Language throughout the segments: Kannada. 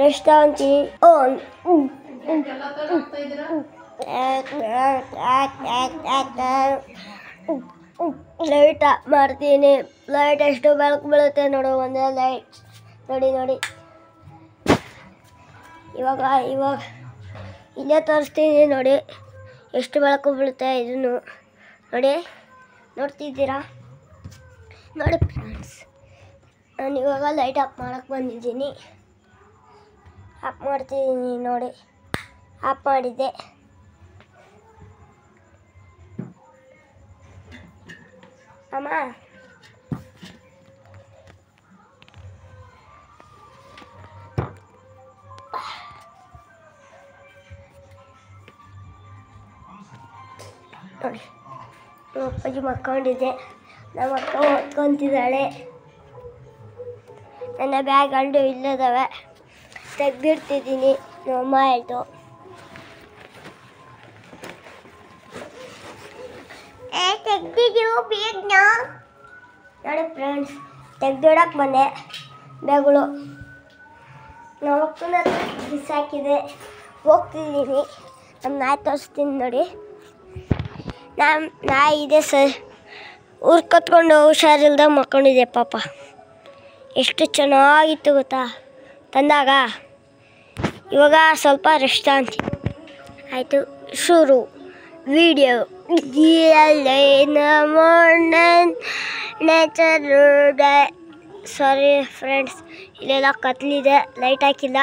ರೆಸ್ಟಾರೆಂಟ್ ಲೈಟ್ ಆಫ್ ಮಾಡ್ತೀನಿ. ಲೈಟ್ ಎಷ್ಟು ಬೆಳಕು ಬೀಳುತ್ತೆ ನೋಡು, ಒಂದೇ ಲೈಟ್ ನೋಡಿ ನೋಡಿ. ಇವಾಗ ಇಲ್ಲೇ ತೋರಿಸ್ತೀನಿ ನೋಡಿ ಎಷ್ಟು ಬೆಳಕು ಬೀಳುತ್ತೆ. ಇದನ್ನು ನೋಡಿ, ನೋಡ್ತಿದ್ದೀರಾ ನೋಡಿ ಫ್ರೆಂಡ್ಸ್. ನಾನು ಇವಾಗ ಲೈಟ್ ಆಫ್ ಮಾಡೋಕ್ಕೆ ಬಂದಿದ್ದೀನಿ. ಆಫ್ ಮಾಡ್ತಿದ್ದೀನಿ ನೋಡಿ, ಆಫ್ ಮಾಡಿದ್ದೆ. ಅಮ್ಮ ನೋಡಿ, ಅಪ್ಪಾಜಿ ಮಕ್ಕೊಂಡಿದ್ದೆ, ನಮ್ಮ ಅಕ್ಕ ಓದ್ಕೊತಿದ್ದಾಳೆ. ನನ್ನ ಬ್ಯಾಗ್ಗಳು ಇಲ್ಲದವೆ, ತೆಗ್ದಿಡ್ತಿದ್ದೀನಿ. ನಮ್ಮಮ್ಮ ಹೇಳ್ತು ತೆಗ್ದಿದ್ದೀವಿ ಬೇಗನ ನೋಡಿ ಫ್ರೆಂಡ್ಸ್. ತೆಗ್ದಿಡಕ್ಕೆ ಬಂದೆ ಬ್ಯಾಗ್ಗಳು. ನಮ್ಮ ಅಕ್ಕನ ಬಿಸಾಕಿದೆ, ಹೋಗ್ತಿದ್ದೀನಿ. ನಮ್ಮ ನಾಯಿ ತೋರಿಸ್ತೀನಿ ನೋಡಿ. ನಾಯಿ ಇದೆ ಸರ್, ಊರು ಕತ್ಕೊಂಡು ಹುಷಾರಿಲ್ದ ಮಕ್ಕೊಂಡಿದೆ ಪಾಪ. ಎಷ್ಟು ಚೆನ್ನಾಗಿತ್ತು ಗೊತ್ತಾ ತಂದಾಗ. ಇವಾಗ ಸ್ವಲ್ಪ ರೆಸ್ಟ್ ಅಂತೀನಿ. ಆಯಿತು, ಶುರು ವಿಡಿಯೋ. ಸಾರಿ ಫ್ರೆಂಡ್ಸ್, ಇಲ್ಲೆಲ್ಲ ಕತ್ಲಿದೆ, ಲೈಟ್ ಹಾಕಿಲ್ಲ.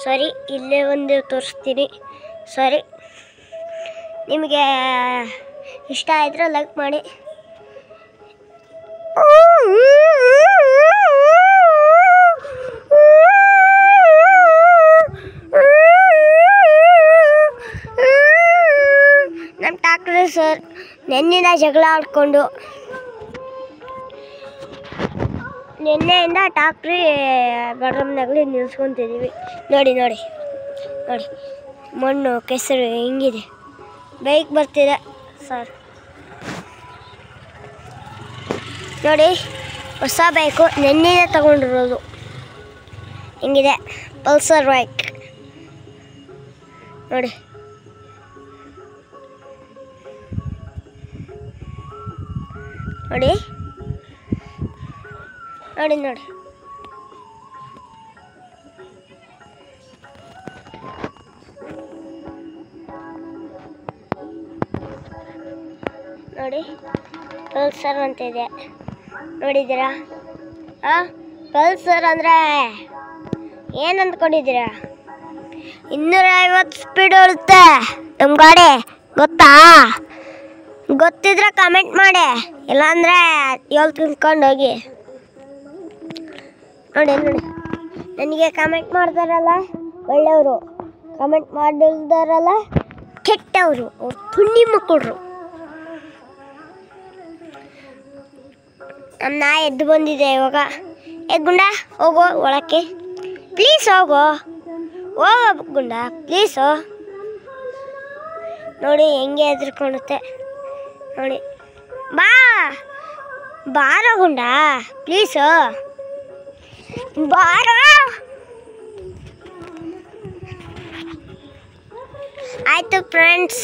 ಸಾರಿ, ಇಲ್ಲೇ ಒಂದು ತೋರಿಸ್ತೀನಿ. ಸಾರಿ. ನಿಮಗೆ ಇಷ್ಟ ಆಯಿದ್ರೆ ಲೈಕ್ ಮಾಡಿ. ನಮ್ಮ ಡಾಕ್ಟ್ರು ಸರ್ ನೆನ್ನೆಯಿಂದ ಜಗಳ ಆಡ್ಕೊಂಡು, ನಿನ್ನೆಯಿಂದ ಡಾಕ್ಟ್ರಿ ಬೆಡ್ರೂಮ್ನಾಗಲಿ ನಿಲ್ಸ್ಕೊತಿದ್ದೀವಿ. ನೋಡಿ ನೋಡಿ ನೋಡಿ, ಮಣ್ಣು ಕೆಸರು ಹೆಂಗಿದೆ. ಬೈಕ್ ಬರ್ತಿದೆ ಸರ್ ನೋಡಿ. ಹೊಸ ಬೈಕು ನೆನ್ನೆನೇ ತಗೊಂಡಿರೋದು. ಹೆಂಗಿದೆ ಪಲ್ಸರ್ ಬೈಕ್ ನೋಡಿ. ನೋಡಿ ನೋಡಿ ನೋಡಿ ನೋಡಿ, ಪಲ್ಸರ್ ಅಂತಿದೆ ನೋಡಿದ್ದೀರಾ? ಪಲ್ಸರ್ ಅಂದರೆ ಏನು ಅಂದ್ಕೊಂಡಿದ್ದೀರಾ? 250 ಸ್ಪೀಡ್ ಓಡುತ್ತೆ ನಮ್ಮ ಗಾಡಿ, ಗೊತ್ತಾ? ಗೊತ್ತಿದ್ರೆ ಕಮೆಂಟ್ ಮಾಡಿ, ಇಲ್ಲಾಂದರೆ ತಿಳ್ಕೊಂಡು ಹೋಗಿ. ನೋಡಿ ನೋಡಿ, ನನಗೆ ಕಮೆಂಟ್ ಮಾಡ್ತಾರಲ್ಲ ಒಳ್ಳೆಯವರು, ಕಮೆಂಟ್ ಮಾಡಿಲ್ದಾರಲ್ಲ ಕೆಟ್ಟವರು, ಅವ್ರು ಪುಣ್ಯ ಮಕ್ಕಳು. ನಮ್ಮ ನಾಯಿ ಎದ್ದು ಬಂದಿದೆ ಇವಾಗ. ಗುಂಡ ಹೋಗೋ ಒಳಕ್ಕೆ ಪ್ಲೀಸ್, ಹೋಗೋ ಗುಂಡ ಪ್ಲೀಸು. ನೋಡಿ ಹೆಂಗೆ ಹೆದರ್ಕೊಳುತ್ತೆ ನೋಡಿ. ಬಾರೋ ಗುಂಡ ಪ್ಲೀಸು, ಬಾರೋ. ಆಯಿತು ಫ್ರೆಂಡ್ಸ್,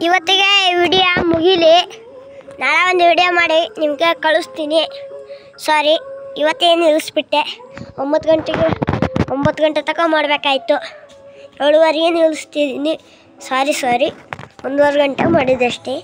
ಇವತ್ತಿಗೆ ವಿಡಿಯೋ ಮುಗೀಲಿ. ನಾಳೆ ಒಂದು ವಿಡಿಯೋ ಮಾಡಿ ನಿಮಗೆ ಕಳಿಸ್ತೀನಿ. ಸಾರಿ, ಇವತ್ತೇನು ನಿಲ್ಲಿಸ್ಬಿಟ್ಟೆ. 9 ಗಂಟೆ ತನಕ ಮಾಡಬೇಕಾಯ್ತು. 7:30ಗೆ ನಿಲ್ಲಿಸ್ತಿದ್ದೀನಿ. ಸಾರಿ 1.5 ಗಂಟೆ ಮಾಡಿದ್ದಷ್ಟೇ.